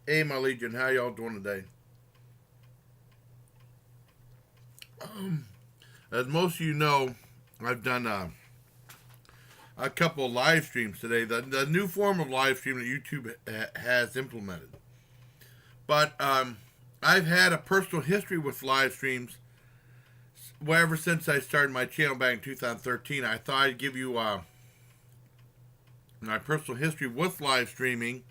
Hey, my Legion, how y'all doing today? Um, as most of you know, I've done a couple of live streams today. The new form of live stream that YouTube has implemented. But I've had a personal history with live streams. Well, ever since I started my channel back in 2013, I thought I'd give you my personal history with live streaming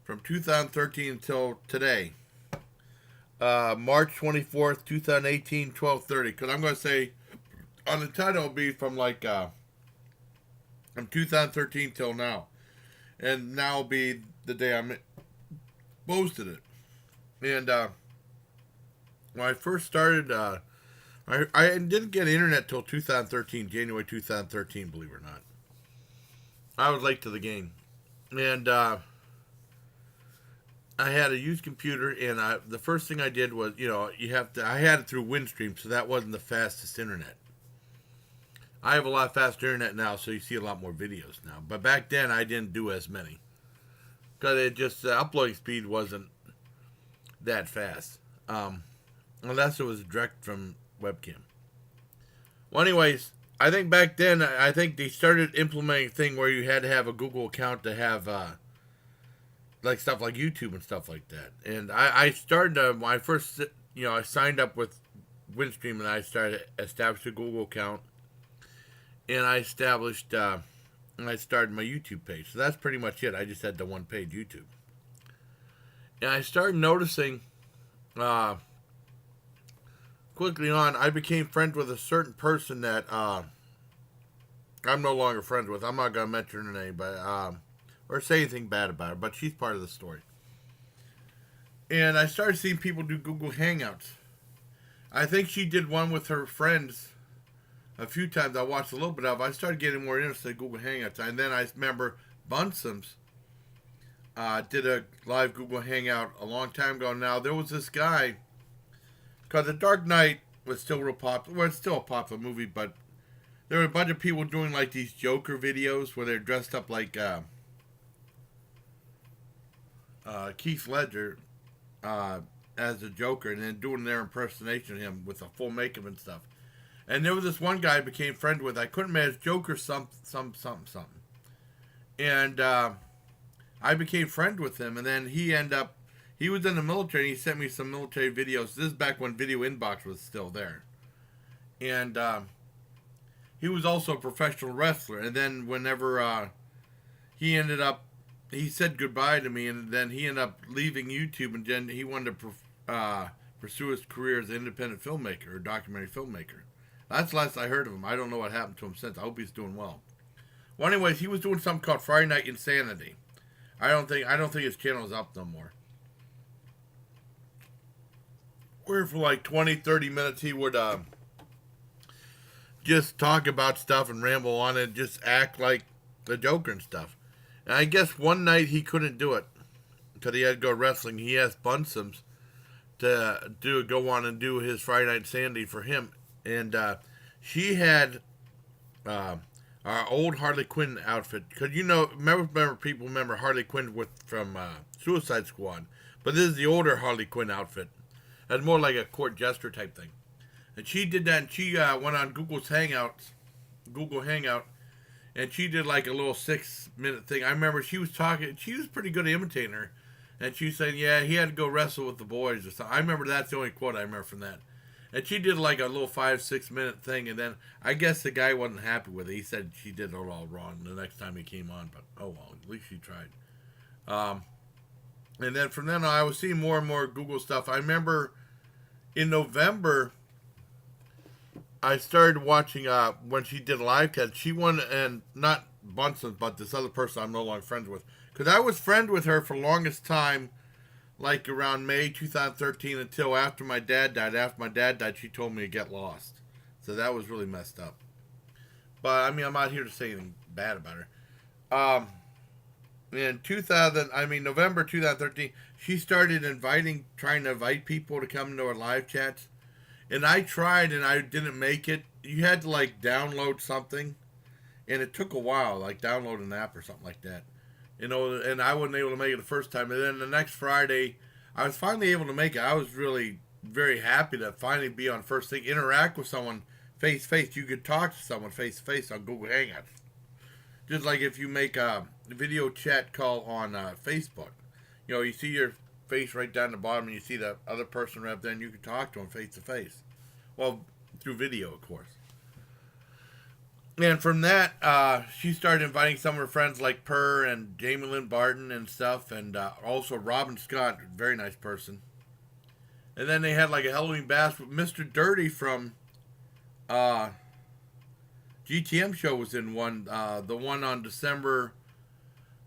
from 2013 until today. March 24th, 2018, 12:30. Because I'm going to say on the title it'll be from 2013 till now. And now will be the day I posted it. And when I first started, I didn't get internet till 2013, January 2013, believe it or not. I was late to the game. And I had a used computer, and the first thing I did was, I had it through Windstream, so that wasn't the fastest internet. I have a lot faster internet now, so you see a lot more videos now. But back then, I didn't do as many because it just the uploading speed wasn't that fast, unless it was direct from webcam. Well, anyways, I think back then, I think they started implementing a thing where you had to have a Google account to have like stuff like YouTube and stuff like that. And I started when I first, I signed up with Windstream and I started established a Google account, and I started my YouTube page. So that's pretty much it. I just had the one page YouTube, and I started noticing quickly on. I became friends with a certain person that I'm no longer friends with. I'm not gonna mention her name, but or say anything bad about her, but she's part of the story. And I started seeing people do Google Hangouts. I think she did one with her friends a few times. I watched a little bit of. I started getting more interested in Google Hangouts, and then I remember Bunsums did a live Google Hangout a long time ago. Now there was this guy because The Dark Knight was still real popular. Well, it's still a popular movie, but there were a bunch of people doing like these Joker videos where they're dressed up like Keith Ledger as the Joker, and then doing their impersonation of him with a full makeup and stuff. And there was this one guy I became friend with. I couldn't manage Joker something. And I became friend with him, and then he was in the military, and he sent me some military videos. This is back when Video Inbox was still there. And he was also a professional wrestler. And then whenever he ended up, he said goodbye to me, and then he ended up leaving YouTube, and then he wanted to pursue his career as an independent filmmaker or documentary filmmaker. That's the last I heard of him. I don't know what happened to him since. I hope he's doing well. Well, anyways, he was doing something called Friday Night Insanity. I don't think his channel is up no more. Where for like 20, 30 minutes he would just talk about stuff and ramble on and just act like the Joker and stuff. And I guess one night he couldn't do it because he had to go wrestling. He asked Bunsums to go on and do his Friday Night Sandy for him, and she had our old Harley Quinn outfit because remember Harley Quinn from Suicide Squad, but this is the older Harley Quinn outfit. It's more like a court jester type thing, and she did that. And she went on Google Hangout, and she did like a little 6 minute thing. I remember she was talking. She was pretty good at imitating her, and she was saying, "Yeah, he had to go wrestle with the boys or something." I remember that's the only quote I remember from that. And she did like a little 5 6 minute thing, and then I guess the guy wasn't happy with it. He said she did it all wrong the next time he came on, but oh well, at least she tried. Um, and then from then on, I was seeing more and more Google stuff. I remember in November, I started watching when she did a live cast. She won, and not Bunsen, but this other person I'm no longer friends with, because I was friend with her for the longest time, like around May 2013 until after my dad died. After my dad died, she told me to get lost. So that was really messed up. But I mean, I'm not here to say anything bad about her. In November 2013, she started trying to invite people to come into our live chats. And I tried and I didn't make it. You had to like download something. And it took a while, like download an app or something like that. you know, and I wasn't able to make it the first time. And then the next Friday, I was finally able to make it. I was really very happy to finally be on first thing, interact with someone face to face. You could talk to someone face to face on Google Hangouts. Just like if you make a video chat call on Facebook. You know, you see your face right down the bottom and you see the other person right there and you can talk to them face to face. Well, through video, of course. And from that, she started inviting some of her friends like Purr and Jamie Lynn Barton and stuff, and also Robin Scott, very nice person. And then they had like a Halloween bash with Mr. Dirty from GTM show was in one. The one on December,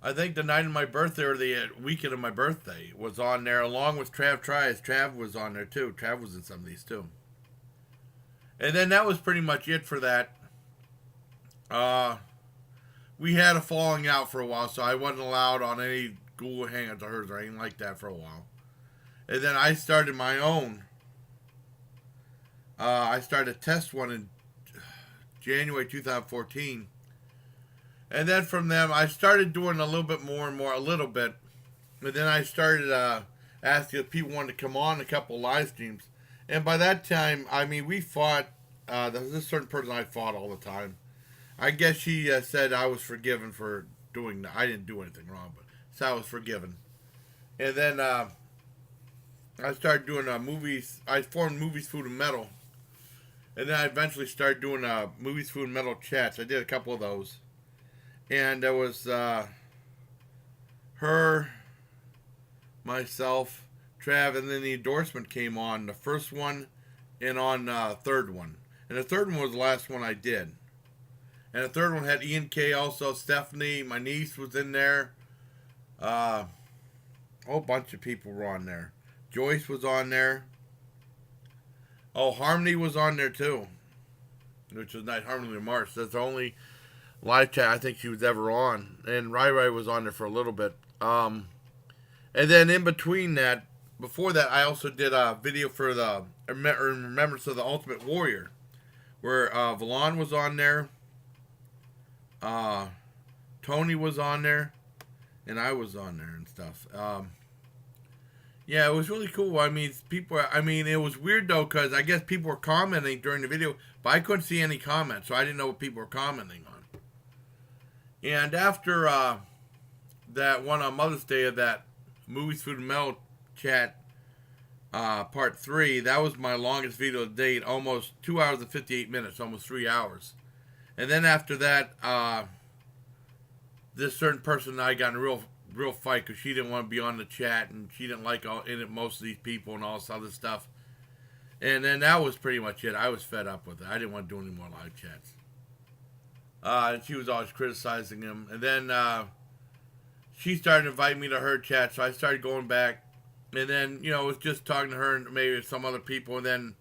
I think the night of my birthday or the weekend of my birthday was on there, along with Trav Tries. Trav was on there too. Trav was in some of these too. And then that was pretty much it for that. We had a falling out for a while, so I wasn't allowed on any Google Hangouts or hers or anything like that for a while. And then I started my own. I started a test one in January 2014. And then from them, I started doing a little bit more and more, a little bit. And then I started asking if people wanted to come on a couple of live streams. And by that time, I mean, we fought. There's this certain person I fought all the time. I guess she said I was forgiven for doing that. I didn't do anything wrong, but so I was forgiven. And then I started doing movies. I formed Movies, Food, and Metal. And then I eventually started doing Movies, Food, and Metal chats. I did a couple of those. And there was her, myself, Trav, and then the endorsement came on. The first one and on third one. And the third one was the last one I did. And the third one had Ian K. also, Stephanie, my niece was in there. A whole bunch of people were on there. Joyce was on there. Oh, Harmony was on there too. Which was nice. Harmony Marsh. That's the only live chat I think she was ever on. And Rai Rai was on there for a little bit. And then in between that, before that, I also did a video for the Remembrance of the Ultimate Warrior. Where Valon was on there. Tony was on there, and I was on there and stuff. Yeah, it was really cool. I mean, it was weird though, because I guess people were commenting during the video, but I couldn't see any comments, so I didn't know what people were commenting on. And after that one on Mother's Day of that Movies, Food, and Metal chat, part 3, that was my longest video to date, almost 2 hours and 58 minutes, almost 3 hours. And then after that, this certain person and I got in a real fight because she didn't want to be on the chat and she didn't like most of these people and all this other stuff. And then that was pretty much it. I was fed up with it. I didn't want to do any more live chats. And she was always criticizing him. And then she started inviting me to her chat, so I started going back. And then, you know, it was just talking to her and maybe some other people. And then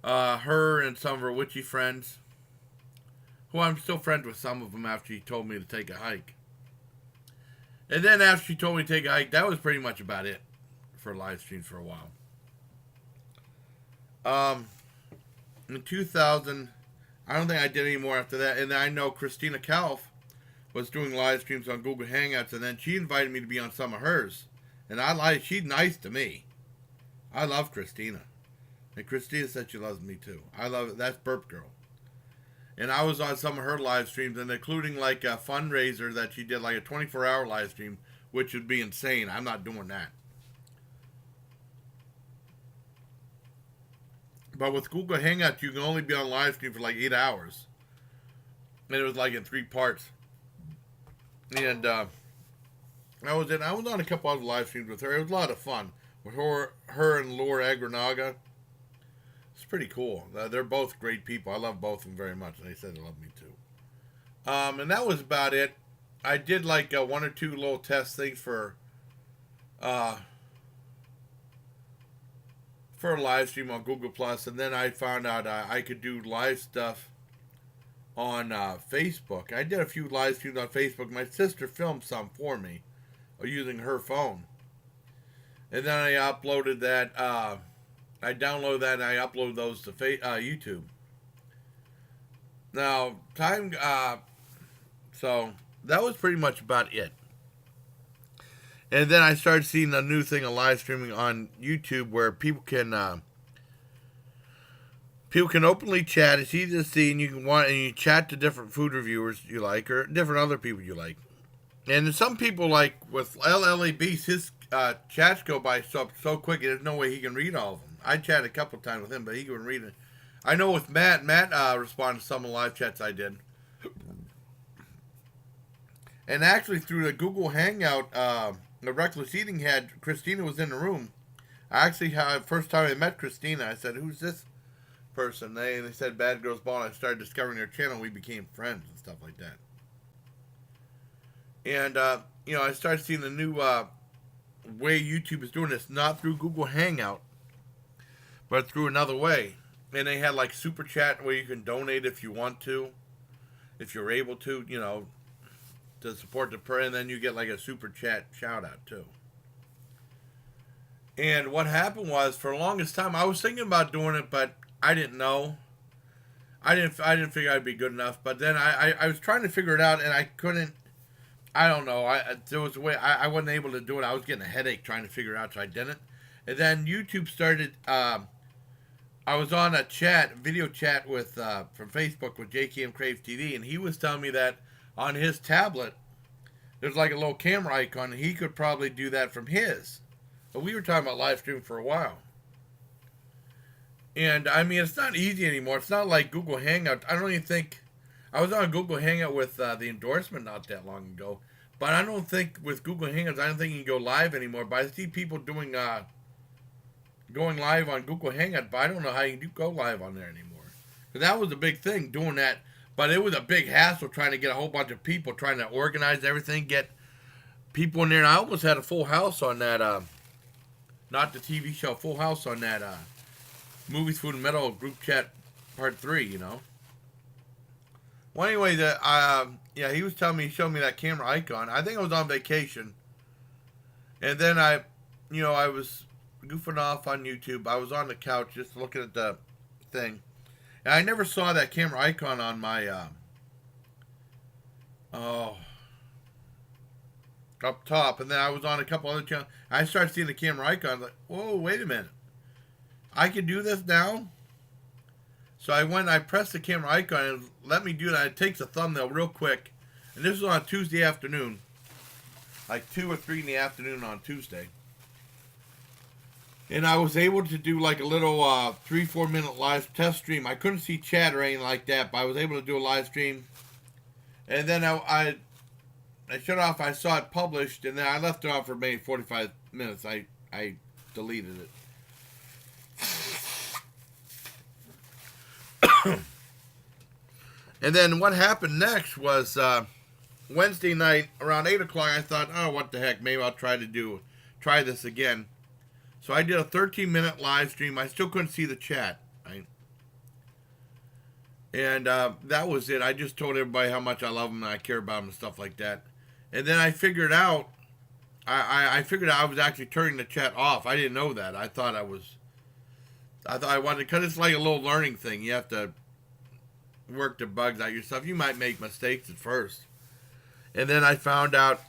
her and some of her witchy friends, who I'm still friends with some of them after she told me to take a hike. And then after she told me to take a hike, that was pretty much about it for live streams for a while. In 2000, I don't think I did any more after that. And I know Christina Kalf was doing live streams on Google Hangouts, and then she invited me to be on some of hers. And she's nice to me. I love Christina. And Christina said she loves me too. I love it. That's Burp Girl. And I was on some of her live streams, and including like a fundraiser that she did, like a 24-hour live stream, which would be insane. I'm not doing that. But with Google Hangouts, you can only be on live stream for like 8 hours. And it was like in 3 parts. And I was on a couple other live streams with her. It was a lot of fun. With her and Laura Agranaga. It's pretty cool. They're both great people. I love both of them very much. And they said they love me too. And that was about it. I did like 1 or 2 little test things for a live stream on Google Plus, and then I found out I could do live stuff on Facebook. I did a few live streams on Facebook. My sister filmed some for me using her phone, and then I uploaded that. I download that and I upload those to YouTube. Now, so that was pretty much about it. And then I started seeing a new thing of live streaming on YouTube where people can openly chat. It's easy to see, and you chat to different food reviewers you like or different other people you like. And some people like with LLA Beast, his chats go by so quick. There's no way he can read all of them. I chatted a couple times with him, but he can read it. I know with Matt responded to some of the live chats I did. And actually, through the Google Hangout, the Reckless Eating had Christina was in the room. I actually had first time I met Christina, I said, "Who's this person?" They said Bad Girls Ball. I started discovering their channel. We became friends and stuff like that. And I started seeing the new way YouTube is doing this, not through Google Hangout, but through another way. And they had like super chat where you can donate if you want to, if you're able to, to support the prayer, and then you get like a super chat shout out too. And what happened was, for the longest time, I was thinking about doing it, but I didn't know. I didn't figure I'd be good enough. But then I was trying to figure it out, and I couldn't. I don't know. There was a way I wasn't able to do it. I was getting a headache trying to figure it out, so I didn't. And then YouTube started. I was on a video chat with from Facebook with JKM Crave TV, and he was telling me that on his tablet there's like a little camera icon, and he could probably do that from his. But we were talking about live stream for a while. And I mean, it's not easy anymore. It's not like Google Hangout. I don't even think I was on Google Hangout with the endorsement not that long ago. But I don't think with Google Hangouts, I don't think you can go live anymore. But I see people doing going live on Google Hangout, but I don't know how you can go live on there anymore. Because that was a big thing, doing that. But it was a big hassle trying to get a whole bunch of people, trying to organize everything, get people in there. And I almost had a full house on that, not the TV show, full house on that Movies, Food, and Metal group chat part 3, Well, anyway, he was telling me, he showed me that camera icon. I think I was on vacation. And then I was goofing off on YouTube. I was on the couch just looking at the thing. And I never saw that camera icon on my, up top. And then I was on a couple other channels. I started seeing the camera icon. Like, whoa, wait a minute. I can do this now? So I pressed the camera icon and let me do that. It takes a thumbnail real quick. And this was on Tuesday afternoon. Like 2 or 3 in the afternoon on Tuesday. And I was able to do like a little 3-4 minute live test stream. I couldn't see chat or anything like that, but I was able to do a live stream. And then I shut off. I saw it published, and then I left it on for maybe 45 minutes. I deleted it. And then what happened next was Wednesday night around 8 o'clock. I thought, oh, what the heck? Maybe I'll try this again. So I did a 13-minute live stream. I still couldn't see the chat. Right? And that was it. I just told everybody how much I love them and I care about them and stuff like that. And then I figured out, I figured out I was actually turning the chat off. I didn't know that. I thought I wanted, because it's like a little learning thing. You have to work the bugs out yourself. You might make mistakes at first. And then I found out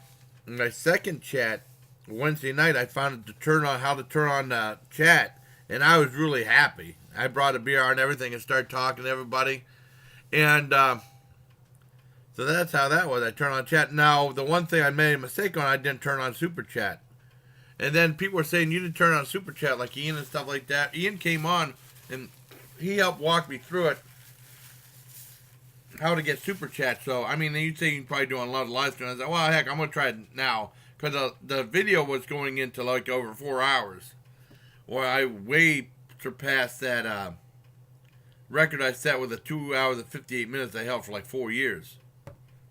in my second chat, Wednesday night, I found how to turn on the chat, and I was really happy. I brought a beer and everything and started talking to everybody. And so that's how that was. I turned on chat. Now, the one thing I made a mistake on, I didn't turn on super chat. And then people were saying you didn't turn on super chat, like Ian and stuff like that. Ian came on, and he helped walk me through it, how to get super chat. So, I mean, you'd say you can probably do on a lot of live streams. I said, well, heck, I'm going to try it now. Because the video was going into like over 4 hours. Well, I way surpassed that record I set with the 2 hours and 58 minutes I held for like 4 years.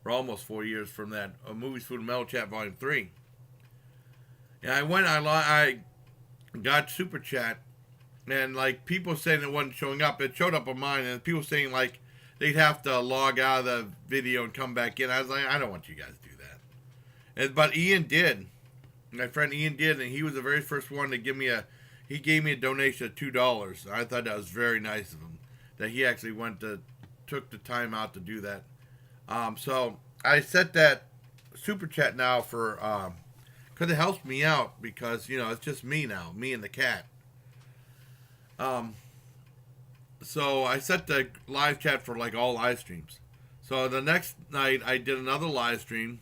For almost 4 years from that Movies, Food, and Metal Chat Volume 3. And I got Super Chat. And like people saying it wasn't showing up. It showed up on mine. And people saying like they'd have to log out of the video and come back in. I was like, I don't want you guys to do that. But Ian did. My friend Ian did, and he was the very first one to give me he gave me a donation of $2. I thought that was very nice of him, that he actually took the time out to do that. So I set that super chat now for, because it helps me out because it's just me now, me and the cat. Um, so I set the live chat for like all live streams. So the next night I did another live stream,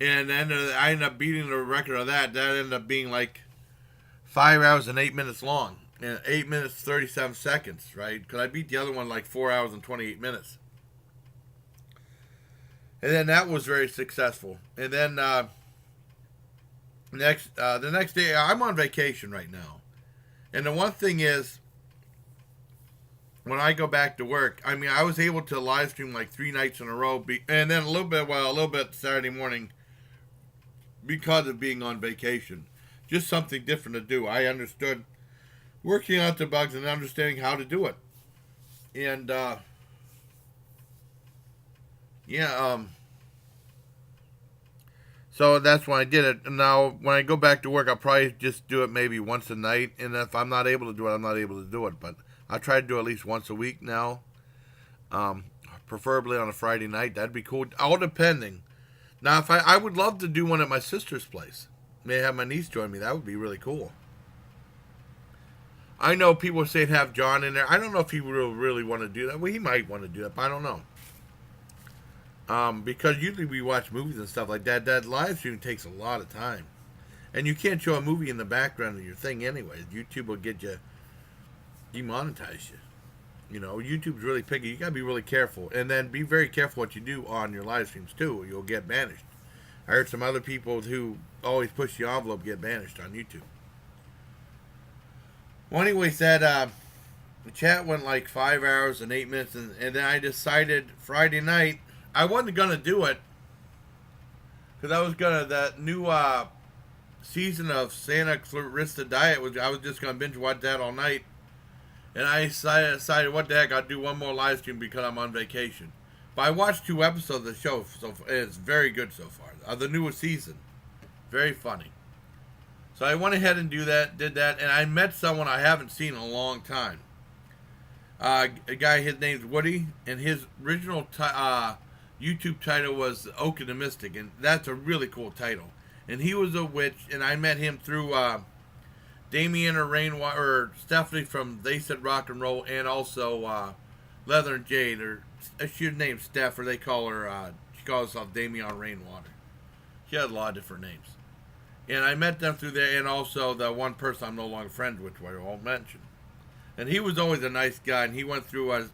and then I ended up beating the record of that. That ended up being like 5 hours and 8 minutes long, and 8 minutes 37 seconds, right? Because I beat the other one like 4 hours and 28 minutes, and then that was very successful. And then the next day I'm on vacation right now, and the one thing is, when I go back to work, I mean, I was able to live stream like 3 nights in a row, and then a little bit Saturday morning because of being on vacation. Just something different to do. I understood working out the bugs and understanding how to do it. And, so that's when I did it. And now, when I go back to work, I'll probably just do it maybe once a night. And if I'm not able to do it, I'm not able to do it. But I try to do it at least once a week now. Preferably on a Friday night. That'd be cool. All depending. Now, if I would love to do one at my sister's place. May have my niece join me. That would be really cool. I know people are saying have John in there. I don't know if he will really want to do that. Well, he might want to do that, but I don't know. Because usually we watch movies and stuff like that. That live stream takes a lot of time. And you can't show a movie in the background of your thing anyway. YouTube will get you, demonetize you. YouTube's really picky. You gotta be really careful. And then be very careful what you do on your live streams too, or you'll get banished. I heard some other people who always push the envelope get banished on YouTube. Well, anyways, the chat went like 5 hours and 8 minutes, and then I decided Friday night I wasn't gonna do it because I was gonna that new season of Santa Clarista Diet I was just gonna binge watch that all night, and I decided what the heck, I'll do one more live stream because I'm on vacation. But I watched 2 episodes of the show, so it's very good so far. The newest season, very funny. So I went ahead and did that, and I met someone I haven't seen in a long time. A guy, his name's Woody, and his original YouTube title was Oak and the Mystic, and that's a really cool title. And he was a witch, and I met him through Damien or Rainwater, or Stephanie from They Said Rock and Roll, and also Leather and Jade, or she's named Steph, or they call her, she calls herself Damien Rainwater. She has a lot of different names. And I met them through there, and also the one person I'm no longer friends with, who I won't mention. And he was always a nice guy, and he went through, I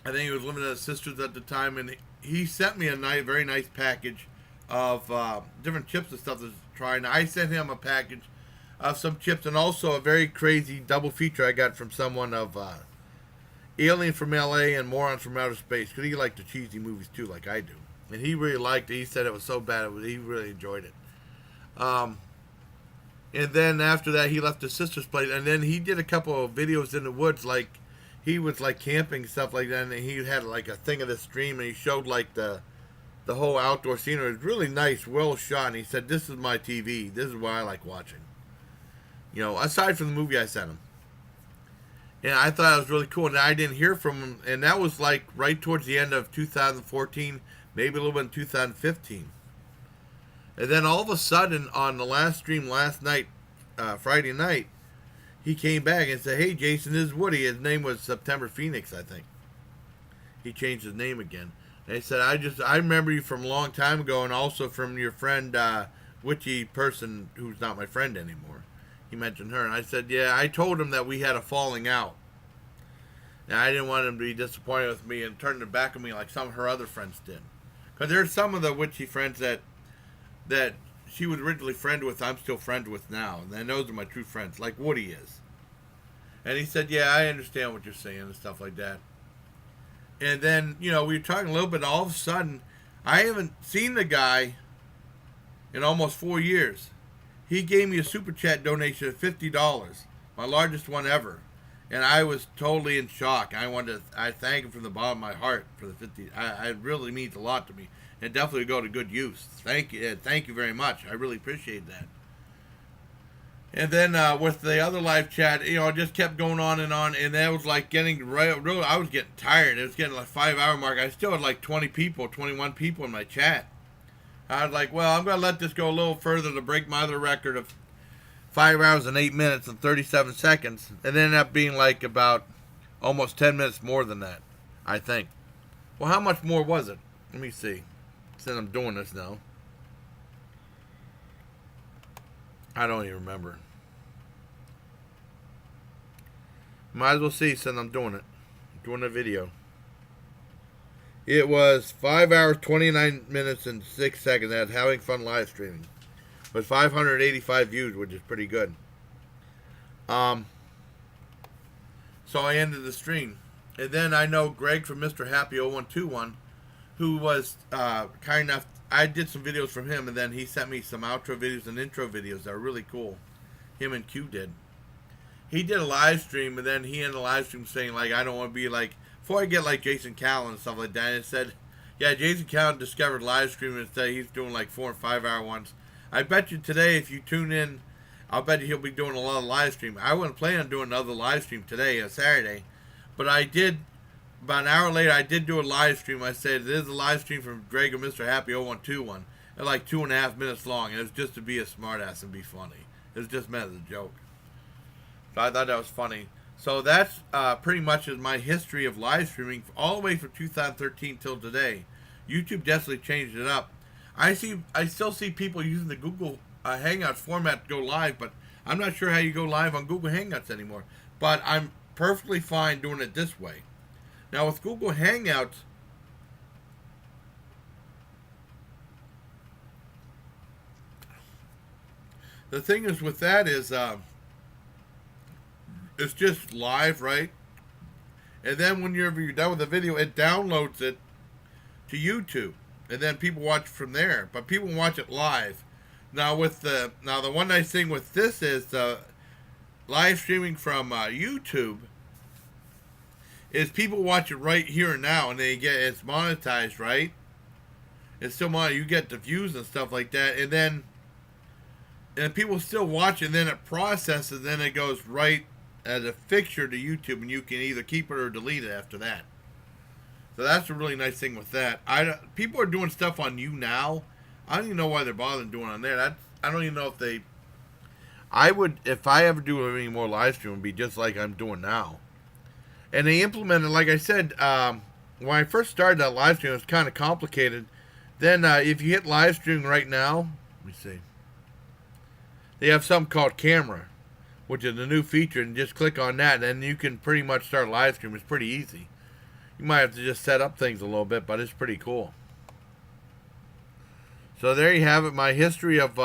think he was living at his sister's at the time, and he sent me a very nice package of different chips and stuff to try. And I sent him a package of some chips, and also a very crazy double feature I got from someone of Alien from L.A. and Morons from Outer Space, because he liked the cheesy movies too, like I do. And he really liked it. He said it was so bad, he really enjoyed it. And then after that, he left his sister's place, and then he did a couple of videos in the woods, like he was like camping and stuff like that, and he had like a thing of the stream, and he showed like the whole outdoor scenery. It was really nice, well shot, and he said, "This is my TV. This is what I like watching." Aside from the movie I sent him. And I thought it was really cool, and I didn't hear from him, and that was like right towards the end of 2014, maybe a little bit in 2015. And then all of a sudden, on the last stream last night, Friday night, he came back and said, "Hey, Jason, this is Woody." His name was September Phoenix, I think. He changed his name again. And he said, I remember you from a long time ago, and also from your friend, witchy person who's not my friend anymore. He mentioned her. And I said, yeah, I told him that we had a falling out. And I didn't want him to be disappointed with me and turn their back on me like some of her other friends did. Because there's some of the witchy friends that she was originally friend with, I'm still friends with now. And those are my true friends, like Woody is. And he said, yeah, I understand what you're saying and stuff like that. And then, we were talking a little bit, all of a sudden, I haven't seen the guy in almost 4 years. He gave me a super chat donation of $50, my largest one ever. And I was totally in shock. I thank him from the bottom of my heart for the 50. It really means a lot to me. And definitely go to good use. Thank you very much. I really appreciate that. And then with the other live chat, you know, it just kept going on, and that was like getting real. I was getting tired. It was getting like 5 hour mark. I still had like 20 people, 21 people in my chat. I was like, well, I'm gonna let this go a little further to break my other record of 5 hours and 8 minutes and 37 seconds, and it ended up being like about almost 10 minutes more than that, I think. Well, how much more was it? Let me see. Since I'm doing this now, I don't even remember. Might as well see since I'm doing it. Doing a video. It was 5 hours, 29 minutes, and 6 seconds. That's having fun live streaming. With 585 views, which is pretty good. So I ended the stream. And then I know Greg from Mr. Happy 0121, who was kind enough. I did some videos from him, and then he sent me some outro videos and intro videos that are really cool. Him and Q did. He did a live stream, and then he ended the live stream saying, like, I don't want to be like, before I get like Jason Callan and stuff like that, and it said, yeah, Jason Callan discovered live streaming instead. He's doing like 4 and 5 hour ones. I bet you today, if you tune in, I'll bet you he'll be doing a lot of live stream. I wasn't planning on doing another live stream today, on Saturday, but I did, about an hour later, I did do a live stream. I said, this is a live stream from Greg and Mr. Happy 0121, at like 2.5 minutes long, and it was just to be a smartass and be funny. It was just meant as a joke. So I thought that was funny. So that's pretty much is my history of live streaming all the way from 2013 till today. YouTube definitely changed it up. I still see people using the Google Hangouts format to go live, but I'm not sure how you go live on Google Hangouts anymore. But I'm perfectly fine doing it this way. Now with Google Hangouts, the thing is with that is it's just live, right? And then when you're done with the video, it downloads it to YouTube, and then people watch from there. But people watch it live. Now the one nice thing with this is live streaming from YouTube is people watch it right here and now, and it's monetized, right? It's still monetized. You get the views and stuff like that, and people still watch it, and then it processes, and then it goes right as a fixture to YouTube, and you can either keep it or delete it after that. So that's a really nice thing with that. People are doing stuff on YouNow. I don't even know why they're bothering doing it on there. I don't even know if they. I would, if I ever do any more live stream, it would be just like I'm doing now. And they implemented, like I said, when I first started that live stream, it was kind of complicated. Then if you hit live stream right now, let me see. They have something called camera, which is a new feature, and just click on that, and then you can pretty much start live stream. It's pretty easy. You might have to just set up things a little bit, but it's pretty cool. So there you have it, my history of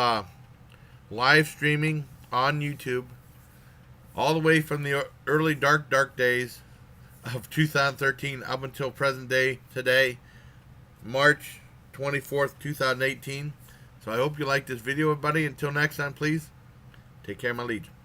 live streaming on YouTube, all the way from the early dark days of 2013 up until present day today, March 24th, 2018. So I hope you liked this video, everybody. Until next time, please, take care, my legion.